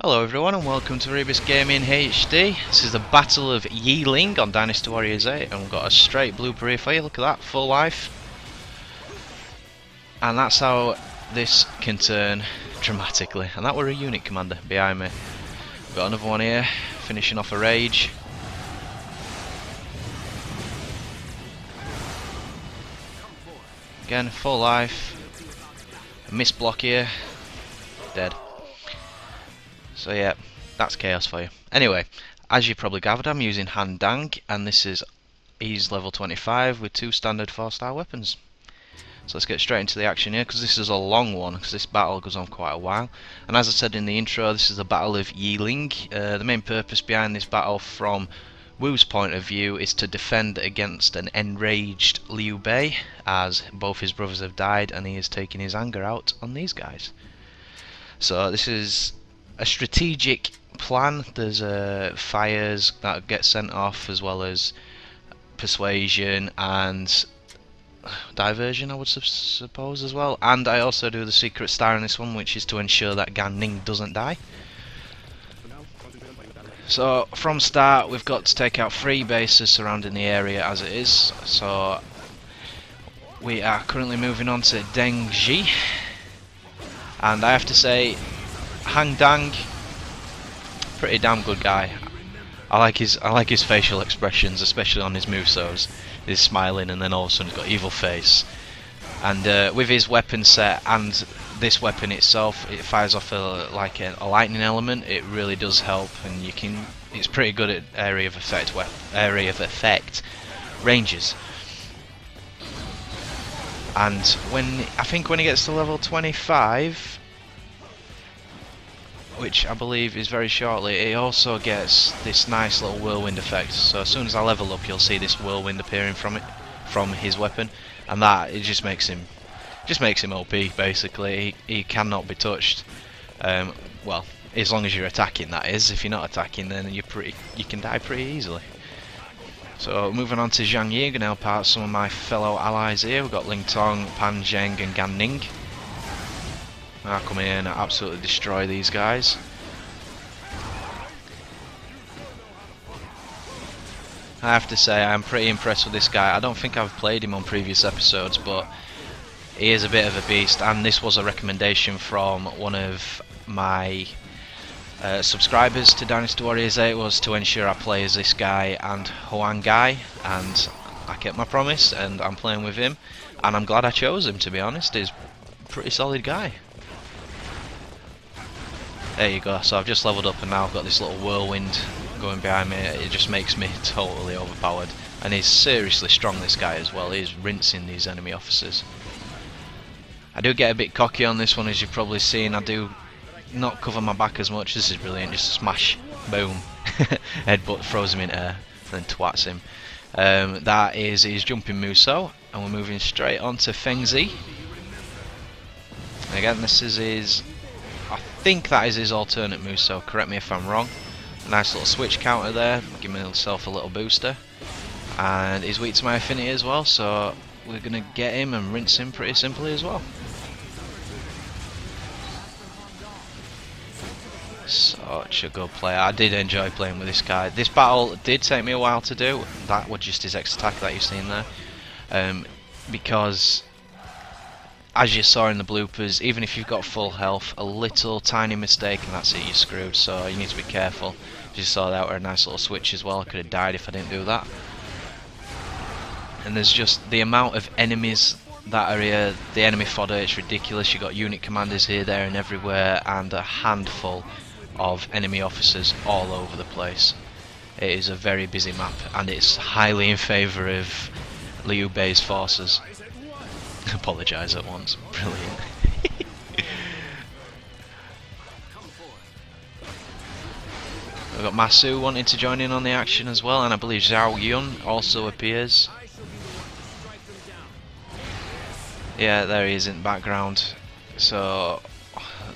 Hello everyone and welcome to ErebosGamingHD. This is the Battle of Yiling on Dynasty Warriors 8 and we've got a straight blooper here for you. Look at that, full life. And that's how this can turn dramatically. And that were a unit commander behind me. We've got another one here, finishing off a rage. Again, full life. A miss block here. Dead. So yeah, that's chaos for you. Anyway, as you probably gathered, I'm using Han Deng, and he's level 25 with 2 standard 4-star weapons. So let's get straight into the action here, because this is a long one, because this battle goes on quite a while. And as I said in the intro, this is the Battle of Yiling. The main purpose behind this battle from Wu's point of view is to defend against an enraged Liu Bei, as both his brothers have died and he is taking his anger out on these guys. So this is a strategic plan. There's fires that get sent off, as well as persuasion and diversion, I would suppose, as well. And I also do the secret star in this one, which is to ensure that Han Deng doesn't die. So from start we've got to take out 3 bases surrounding the area as it is. So we are currently moving on to Dengji, and I have to say, Han Deng, pretty damn good guy. I like his facial expressions, especially on his movesos. He's smiling and then all of a sudden he's got evil face. And with his weapon set and this weapon itself, it fires off a lightning element. It really does help, and it's pretty good at area of effect ranges. And I think when he gets to level 25, which I believe is very shortly, it also gets this nice little whirlwind effect. So as soon as I level up, you'll see this whirlwind appearing from his weapon, and that it just makes him OP basically. He cannot be touched. Well, as long as you're attacking, that is. If you're not attacking, then you can die pretty easily. So moving on to Zhang Yi, going to help out some of my fellow allies here. We've got Ling Tong, Pan Zheng and Gan Ning. I'll come in and absolutely destroy these guys. I have to say, I'm pretty impressed with this guy. I don't think I've played him on previous episodes, but he is a bit of a beast, and this was a recommendation from one of my subscribers to Dynasty Warriors 8, was to ensure I play as this guy and Huang Gai, and I kept my promise and I'm playing with him, and I'm glad I chose him, to be honest. He's a pretty solid guy. There you go, so I've just leveled up and now I've got this little whirlwind going behind me. It just makes me totally overpowered. And he's seriously strong, this guy, as well. He's rinsing these enemy officers. I do get a bit cocky on this one, as you've probably seen. I do not cover my back as much. This is brilliant, just smash, boom. Headbutt, throws him in air, and then twats him. That is his jumping Muso, and we're moving straight on to Fengzi. Again, this is his... I think that is his alternate Muso, correct me if I'm wrong. Nice little switch counter there, giving himself a little booster. And he's weak to my affinity as well, so we're going to get him and rinse him pretty simply as well. Such a good player. I did enjoy playing with this guy. This battle did take me a while to do. That was just his X attack that you've seen there. Because, as you saw in the bloopers, even if you've got full health, a little tiny mistake and that's it, you're screwed. So you need to be careful. As you saw, that were a nice little switch as well. I could have died if I didn't do that. And there's just the amount of enemies that are here, the enemy fodder, it's ridiculous. You've got unit commanders here, there and everywhere, and a handful of enemy officers all over the place. It is a very busy map, and it's highly in favour of Liu Bei's forces. Apologise at once. Brilliant. We've got Masu wanting to join in on the action as well, and I believe Zhao Yun also appears. Yeah, there he is in the background. So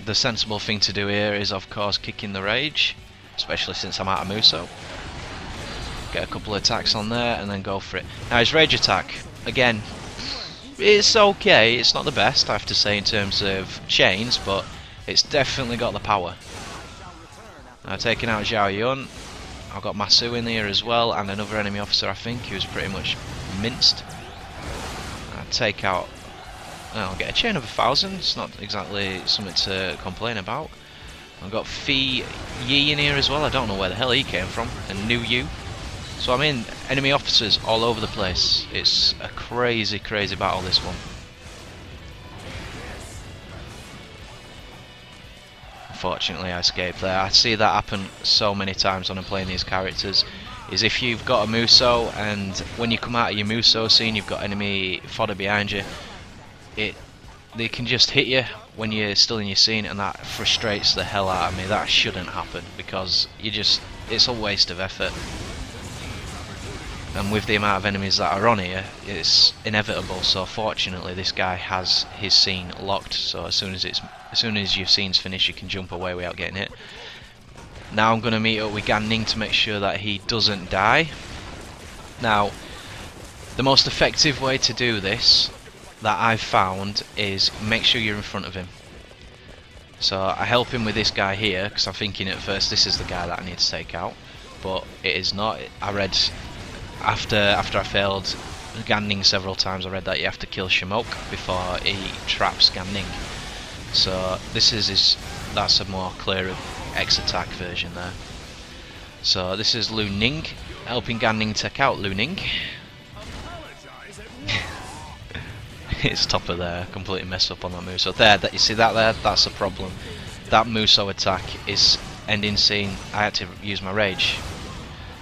the sensible thing to do here is, of course, kicking the rage, especially since I'm out of Muso. Get a couple of attacks on there and then go for it. Now his rage attack, again, it's okay. It's not the best, I have to say, in terms of chains, but it's definitely got the power. Taking out Zhao Yun. I've got Masu in here as well, and another enemy officer, I think, who's pretty much minced. Take out. I'll get a chain of 1,000. It's not exactly something to complain about. I've got Fi Yi in here as well. I don't know where the hell he came from. And New Yu. So I mean, enemy officers all over the place. It's a crazy, crazy battle, this one. Unfortunately, I escaped there. I see that happen so many times when I'm playing these characters. Is if you've got a Muso, and when you come out of your Muso scene, you've got enemy fodder behind you. They can just hit you when you're still in your scene, and that frustrates the hell out of me. That shouldn't happen, because it's a waste of effort. And with the amount of enemies that are on here, it's inevitable. So fortunately, this guy has his scene locked. So as soon as your scene's finished, you can jump away without getting hit. Now I'm going to meet up with Gan Ning to make sure that he doesn't die. Now, the most effective way to do this that I've found is make sure you're in front of him. So I help him with this guy here, because I'm thinking at first this is the guy that I need to take out, but it is not. I read after I failed Gan Ning several times, I read that you have to kill Shimok before he traps Gan Ning. So that's a more clear X attack version there. So this is Lu Ning helping Gan Ning take out Lu Ning. It's topper there, completely messed up on that Muso. There, you see that there? That's a problem. That Muso attack is ending scene. I had to use my rage.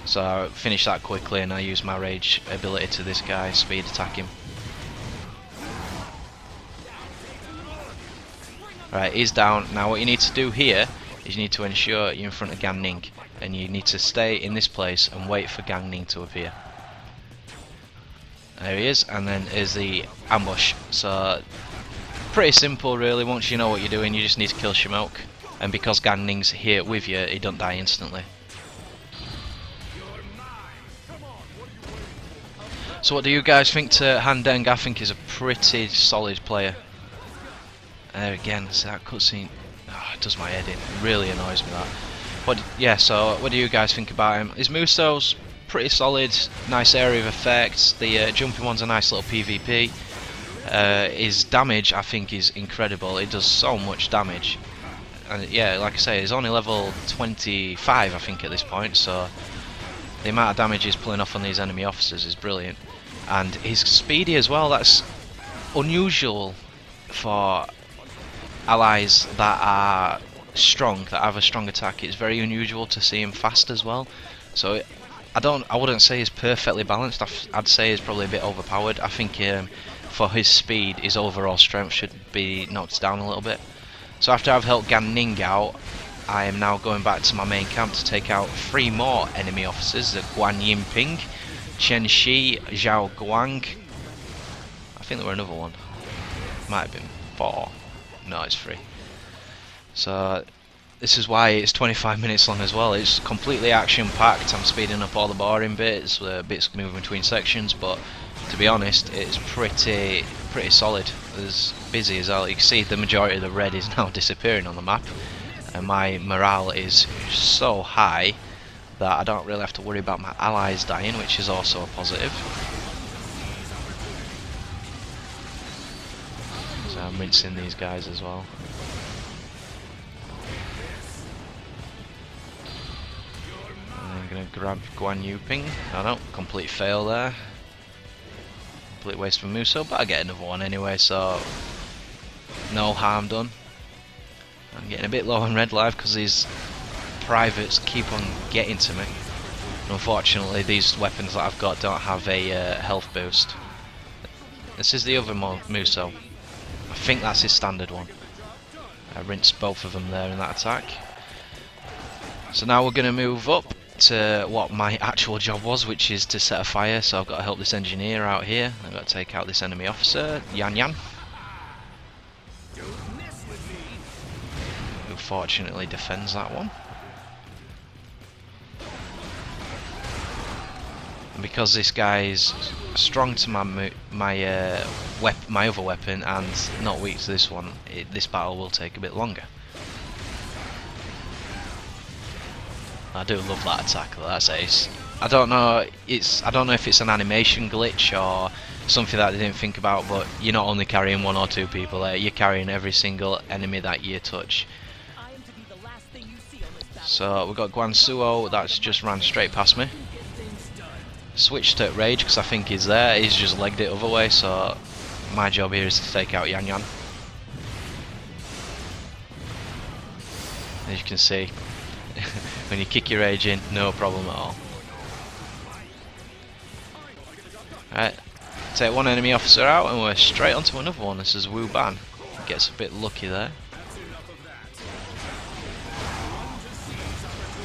So I finished that quickly, and I used my rage ability to this guy, speed attack him. Right, he's down. Now what you need to do here is you need to ensure you're in front of Gan Ning, and you need to stay in this place and wait for Gan Ning to appear. There he is, and then here's the ambush. So pretty simple really. Once you know what you're doing, you just need to kill Shimok, and because Gan Ning's here with you, he don't die instantly. So what do you guys think to Han Deng? I think he's a pretty solid player. There again, see that cutscene. Oh, it does my head in. It really annoys me that. But yeah, so what do you guys think about him? His Muso's pretty solid, nice area of effects. The jumping one's a nice little PvP. His damage, I think, is incredible. It does so much damage. And yeah, like I say, he's only level 25, I think, at this point. So the amount of damage he's pulling off on these enemy officers is brilliant. And he's speedy as well. That's unusual for allies that are strong, that have a strong attack. It's very unusual to see him fast as well. So I wouldn't say he's perfectly balanced. I'd say he's probably a bit overpowered. I think for his speed, his overall strength should be knocked down a little bit. So after I've helped Gan Ning out, I am now going back to my main camp to take out 3 more enemy officers: the Guan Yinping, Chen Shi, Zhao Guang. I think there were another one. Might have been 4. No, it's 3. So this is why it's 25 minutes long as well. It's completely action packed. I'm speeding up all the boring bits, bits moving between sections, but to be honest, it's pretty solid. It's busy as well. You can see the majority of the red is now disappearing on the map, and my morale is so high that I don't really have to worry about my allies dying, which is also a positive. So I'm rinsing these guys as well. I'm going to grab Guan Yuping. I don't, complete fail there. Complete waste from Muso, but I get another one anyway, so no harm done. I'm getting a bit low on red life because these privates keep on getting to me. And unfortunately, these weapons that I've got don't have a health boost. This is the other Muso. I think that's his standard one. I rinsed both of them there in that attack. So now we're going to move up to what my actual job was, which is to set a fire. So I've got to help this engineer out here. I've got to take out this enemy officer, Yan Yan, who fortunately defends that one. And because this guy is strong to my other weapon and not weak to this one, this battle will take a bit longer. I do love that attack though, that's ace. I don't know if it's an animation glitch or something that I didn't think about, but you're not only carrying 1 or 2 people there, you're carrying every single enemy that you touch. So we've got Guansuo, that's just ran straight past me. Switched to Rage because I think he's there, he's just legged it other way, so my job here is to take out Yan Yan. As you can see, when you kick your Rage in, no problem at all. Right, take 1 enemy officer out and we're straight onto another one. This is Wu Ban. Gets a bit lucky there.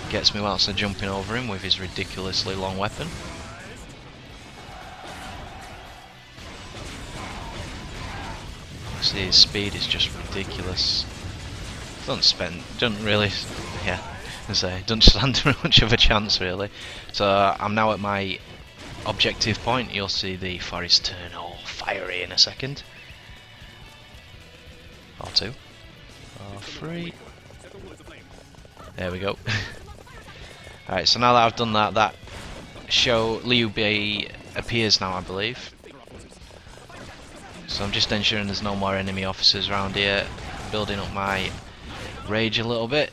Gets me whilst they're jumping over him with his ridiculously long weapon. See, his speed is just ridiculous. Doesn't stand much of a chance really. So I'm now at my objective point. You'll see the forest turn all fiery in a second. Or 2. Or 3. There we go. Alright, so now that I've done that, that show Liu Bei appears now, I believe. So I'm just ensuring there's no more enemy officers around here, building up my rage a little bit.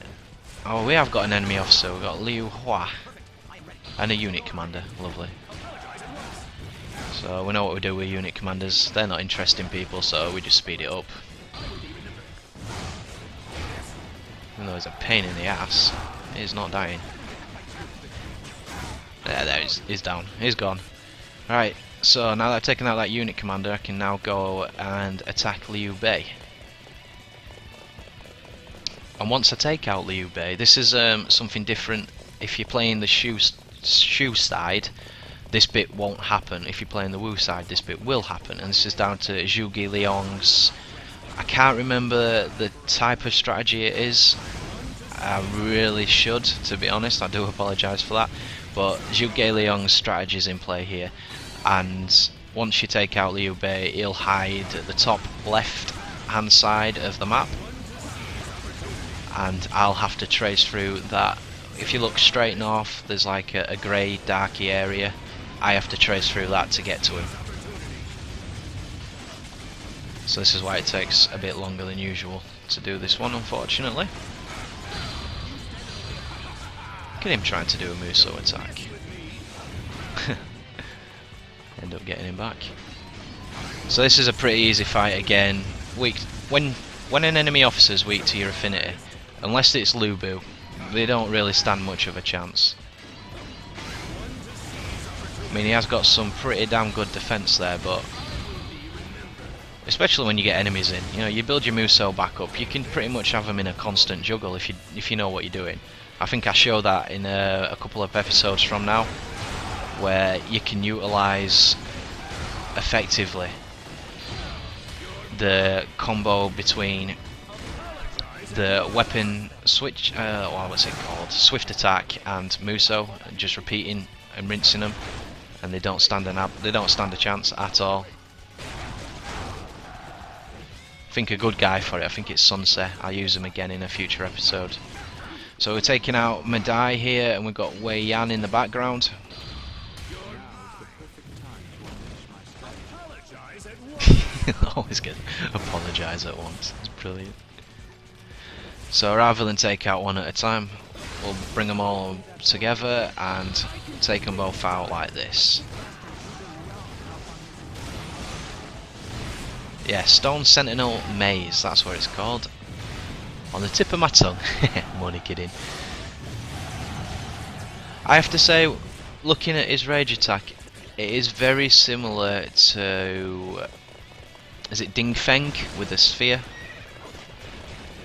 Oh, we have got an enemy officer, we've got Liu Hua and a unit commander, lovely. So we know what we do with unit commanders, they're not interesting people, so we just speed it up. Even though he's a pain in the ass, he's not dying. There he's down, he's gone. Right, so now that I've taken out that unit commander, I can now go and attack Liu Bei. And once I take out Liu Bei, this is something different. If you're playing the Shu side, this bit won't happen. If you're playing the Wu side, this bit will happen. And this is down to Zhu Liang's, I can't remember the type of strategy it is. I really should, to be honest, I do apologise for that. But Zhu Liang's strategy is in play here. And once you take out Liu Bei, he'll hide at the top left hand side of the map. And I'll have to trace through that. If you look straight north, there's like a grey, darky area. I have to trace through that to get to him. So this is why it takes a bit longer than usual to do this one, unfortunately. Look at him trying to do a Muso attack. End up getting him back. So this is a pretty easy fight again. Weak when an enemy officer is weak to your affinity, unless it's Lu Bu, they don't really stand much of a chance. I mean, he has got some pretty damn good defense there, but especially when you get enemies in, you know, you build your Muso back up, you can pretty much have them in a constant juggle if you know what you're doing. I think I show that in a couple of episodes from now, where you can utilise effectively the combo between the weapon switch, what's it called, swift attack and Muso, and just repeating and rinsing them, and they don't stand a chance at all. I think a good guy for it, I think it's Sunset. I'll use him again in a future episode. So we're taking out Madai here, and we've got Wei Yan in the background. Always get apologise at once, it's brilliant. So rather than take out one at a time, we'll bring them all together and take them both out like this. Yeah, Stone Sentinel Maze, that's what it's called. On the tip of my tongue. I'm only kidding. I have to say, looking at his rage attack, it is very similar to, is it Ding Feng with the sphere?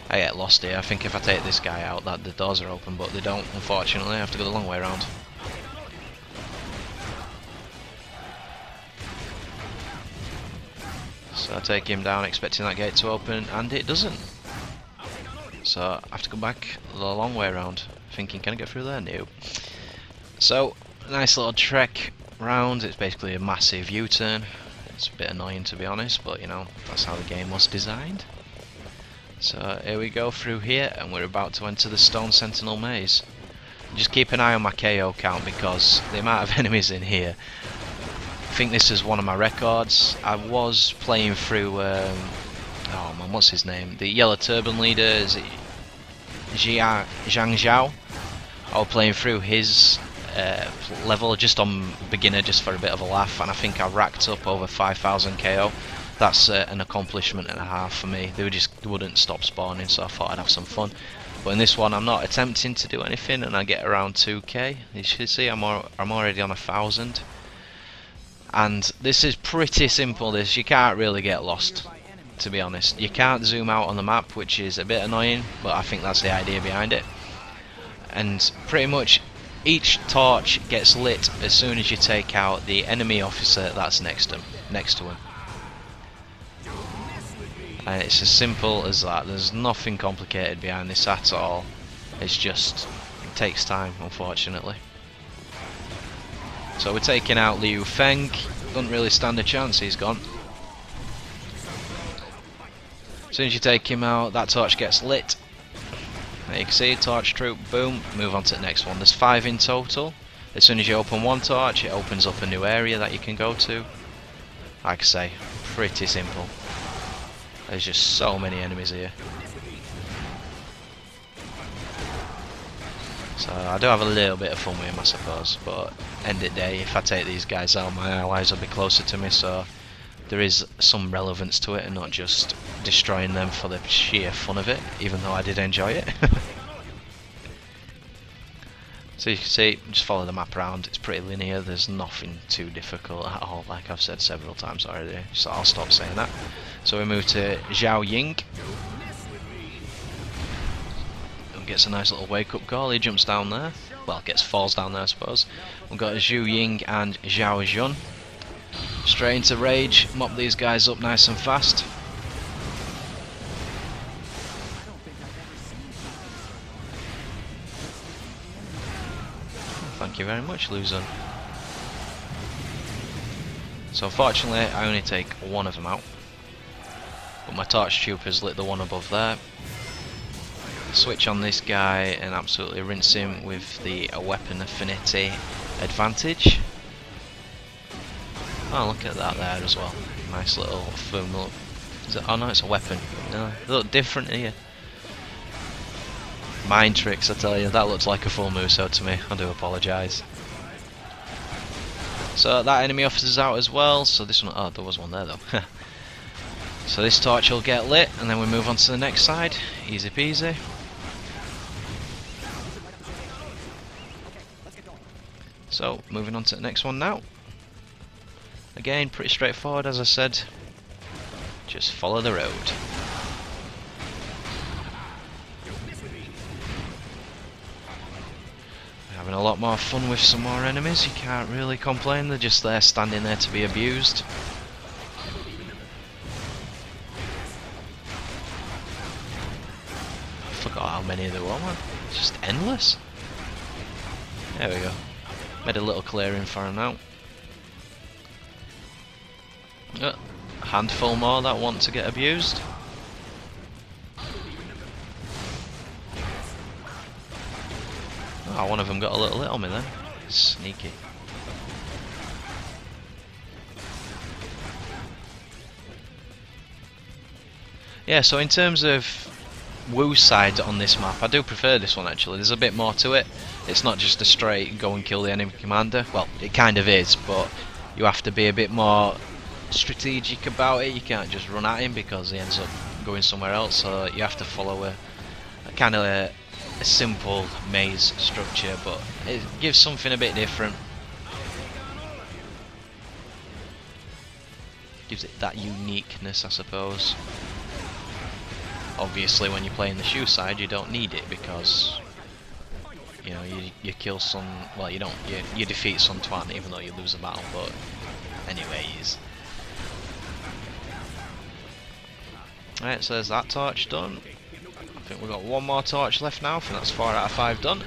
I get lost here. I think if I take this guy out, that the doors are open, but they don't, unfortunately. I have to go the long way around. So I take him down expecting that gate to open, and it doesn't. So I have to come back the long way around, thinking, can I get through there? No. So, nice little trek round. It's basically a massive U-turn. It's a bit annoying, to be honest, but you know, that's how the game was designed. So here we go through here, and we're about to enter the Stone Sentinel Maze. Just keep an eye on my KO count because the amount of enemies in here. I think this is one of my records. I was playing through, oh man, what's his name? The Yellow Turban leader, is it Zhang Zhao? I was playing through his level just on beginner, just for a bit of a laugh, and I think I racked up over 5,000 KO. That's an accomplishment and a half for me. They wouldn't stop spawning, so I thought I'd have some fun. But in this one, I'm not attempting to do anything, and I get around 2k. You should see I'm already on 1,000. And this is pretty simple. This, you can't really get lost, to be honest. You can't zoom out on the map, which is a bit annoying, but I think that's the idea behind it. And pretty much each torch gets lit as soon as you take out the enemy officer that's next to him. And it's as simple as that. There's nothing complicated behind this at all. It's just, it takes time, unfortunately. So we're taking out Liu Feng. Doesn't really stand a chance, he's gone. As soon as you take him out, that torch gets lit. There you can see, torch troop, boom, move on to the next one. There's 5 in total. As soon as you open one torch, it opens up a new area that you can go to. Like I say, pretty simple. There's just so many enemies here. So I do have a little bit of fun with him, I suppose, but end of the day, if I take these guys out, my allies will be closer to me, so there is some relevance to it and not just destroying them for the sheer fun of it, even though I did enjoy it. So you can see, just follow the map around, it's pretty linear, there's nothing too difficult at all, like I've said several times already, so I'll stop saying that. So we move to Zhao Ying. Gets a nice little wake up call, he jumps down there, well falls down there I suppose. We've got Zhu Ying and Zhao Jun. Straight into rage, mop these guys up nice and fast. Thank you very much, loser. So unfortunately I only take one of them out, but my torch troopers lit the one above there. Switch on this guy and absolutely rinse him with the weapon affinity advantage. Oh, look at that there as well. Nice little boom look. Is it? Oh no, it's a weapon. No, they look different here. Mind tricks, I tell you. That looks like a full Muso to me. I do apologise. So that enemy officer's out as well. So this one, oh, there was one there though. So this torch will get lit, and then we move on to the next side. Easy peasy. So, moving on to the next one now. Again, pretty straightforward, as I said. Just follow the road. We're having a lot more fun with some more enemies, you can't really complain, they're just there standing there to be abused. I forgot how many there were, man. It's just endless. There we go. Made a little clearing for him now. A handful more that want to get abused. Oh, one of them got a little hit on me then. Sneaky. Yeah, so in terms of Wu's side on this map, I do prefer this one actually. There's a bit more to it. It's not just a straight go and kill the enemy commander. Well, it kind of is, but you have to be a bit more strategic about it. You can't just run at him because he ends up going somewhere else. So you have to follow a kind of a simple maze structure, but it gives something a bit different. Gives it that uniqueness, I suppose. Obviously, when you're playing the Shu side, you don't need it because you know you kill some. Well, you don't. You defeat some twat even though you lose the battle. But anyways, right. So there's that torch done. I think we've got one more torch left now. I think that's 4 out of 5 done.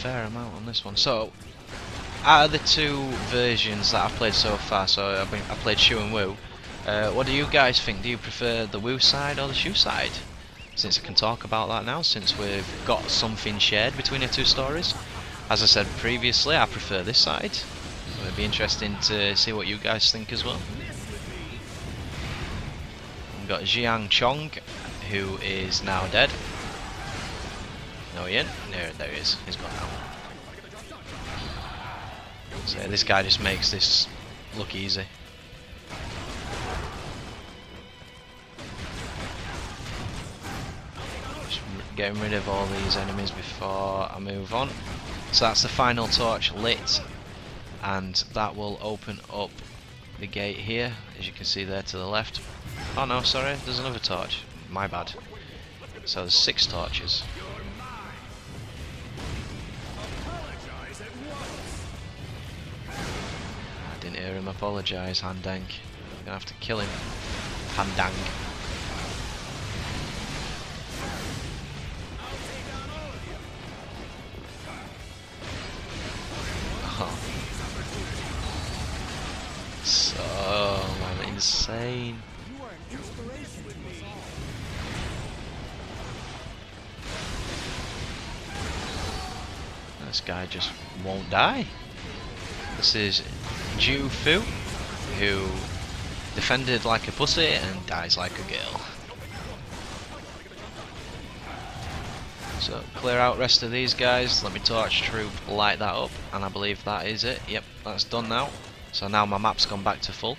fair amount on this one. So, out of the two versions that I've played so far, so I played Shu and Wu, what do you guys think? Do you prefer the Wu side or the Shu side? Since I can talk about that now, since we've got something shared between the two stories. As I said previously, I prefer this side. It'd be interesting to see what you guys think as well. We've got Jiang Chong, who is now dead. No, he ain't. There he is. He's gone now. So yeah, this guy just makes this look easy. Just getting rid of all these enemies before I move on. So that's the final torch lit, and that will open up the gate here, as you can see there to the left. Oh no, sorry, there's another torch. My bad. So there's 6 torches. I didn't hear him apologise, Han Deng. I'm gonna have to kill him. Han Deng. Oh. So man, insane. This guy just won't die. This is Ju Fu, who defended like a pussy and dies like a girl. So clear out rest of these guys, let me torch troop, light that up, and I believe that is it. Yep, that's done now. So now my map's gone back to full,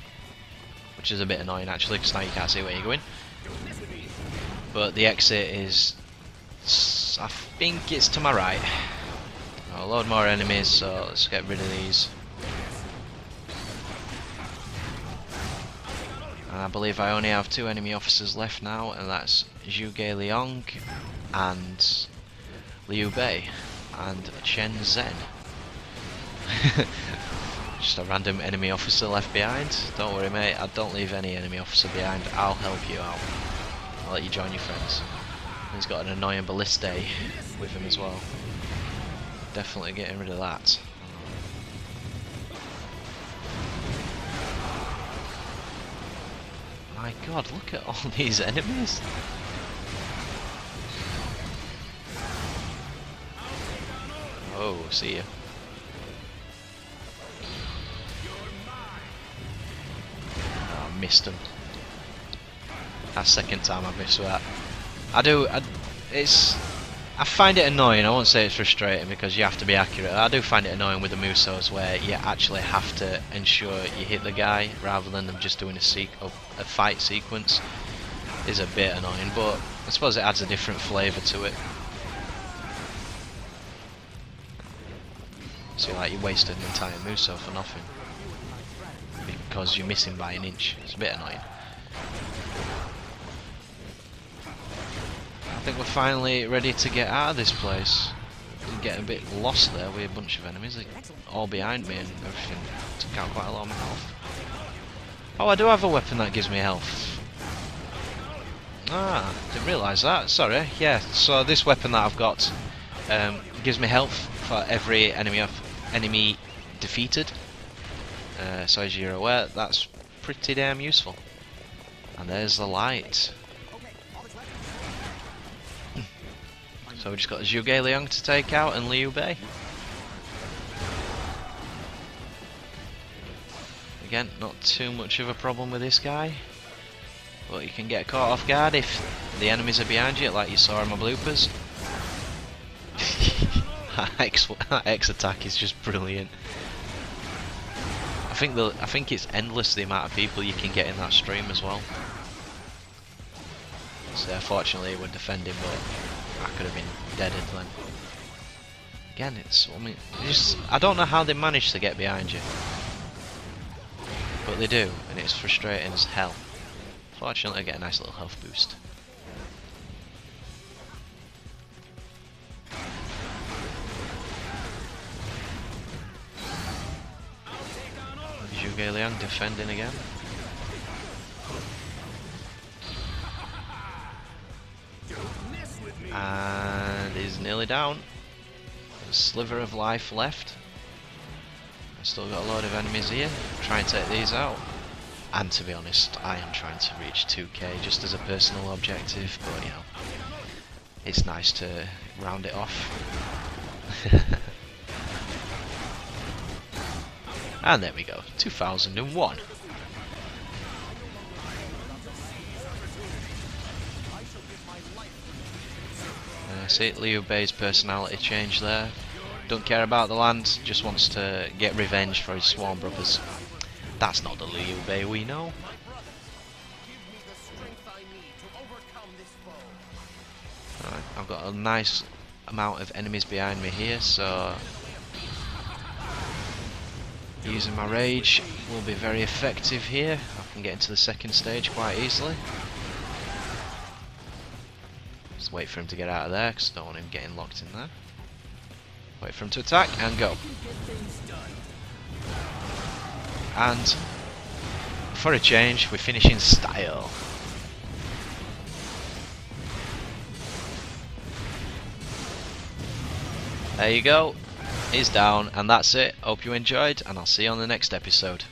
which is a bit annoying actually, because now you can't see where you're going. But the exit is, I think it's to my right. A load more enemies, so let's get rid of these. And I believe I only have 2 enemy officers left now, and that's Zhu Ge Liang and Liu Bei and Chen Zhen. Just a random enemy officer left behind. Don't worry mate, I don't leave any enemy officer behind, I'll help you out. I'll let you join your friends. He's got an annoying ballistae with him as well. Definitely getting rid of that. My god, look at all these enemies. Oh, see ya. Oh, I missed him. That's the second time I've missed that. I find it annoying, I won't say it's frustrating because you have to be accurate. I do find it annoying with the Musos where you actually have to ensure you hit the guy rather than them just doing a fight sequence. Is a bit annoying, but I suppose it adds a different flavour to it. So like you wasted an entire Muso for nothing because you're missing by an inch. It's a bit annoying. I think we're finally ready to get out of this place. I'm getting a bit lost there with a bunch of enemies. They're all behind me and everything. Took out quite a lot of my health. Oh, I do have a weapon that gives me health. Ah, didn't realise that. Sorry. Yeah, so this weapon that I've got gives me health for every enemy defeated. So as you're aware, that's pretty damn useful. And there's the light. So we just got Zhu Ge Liang to take out and Liu Bei. Again, not too much of a problem with this guy, but you can get caught off guard if the enemies are behind you, like you saw in my bloopers. That X attack is just brilliant. I think it's endless the amount of people you can get in that stream as well. So unfortunately we're defending, but I could have been deaded then. Again, I don't know how they manage to get behind you, but they do, and it's frustrating as hell. Fortunately, I get a nice little health boost. Zhu Ge Liang defending again. And he's nearly down. sliver of life left. I've still got a load of enemies here. Try and take these out. And to be honest, I am trying to reach 2k just as a personal objective, but you know, it's nice to round it off. And there we go, 2001. See, Liu Bei's personality change there. Don't care about the land, just wants to get revenge for his sworn brothers. That's not the Liu Bei we know. Alright, I've got a nice amount of enemies behind me here, so using my rage will be very effective here. I can get into the second stage quite easily. Just wait for him to get out of there because I don't want him getting locked in there. Wait for him to attack and go. And for a change, we finish in style. There you go. He's down, and that's it. Hope you enjoyed, and I'll see you on the next episode.